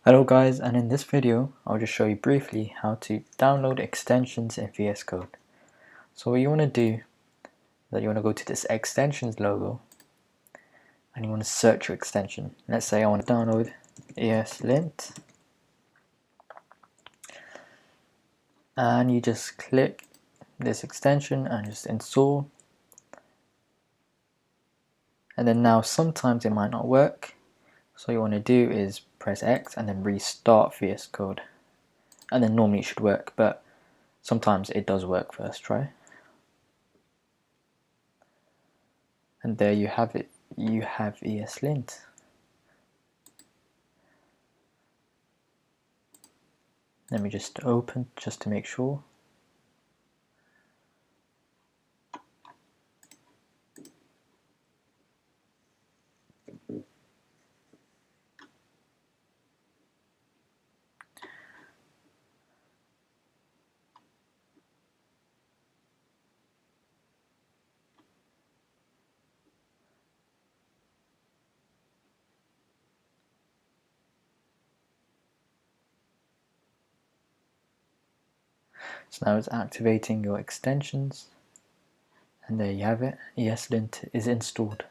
Hello guys, and in this video I'll just show you briefly how to download extensions in VS Code. So what you want to do is that you want to go to this extensions logo and you want to search your extension. Let's say I want to download ESLint, and you just click this extension and just install. And then now sometimes it might not work, so you want to do is press X and then restart VS Code, and then normally it should work, but sometimes it does work. First try. And there you have it, you have ESLint. Let me just open just to make sure. So now it's activating your extensions, and there you have it, ESLint is installed.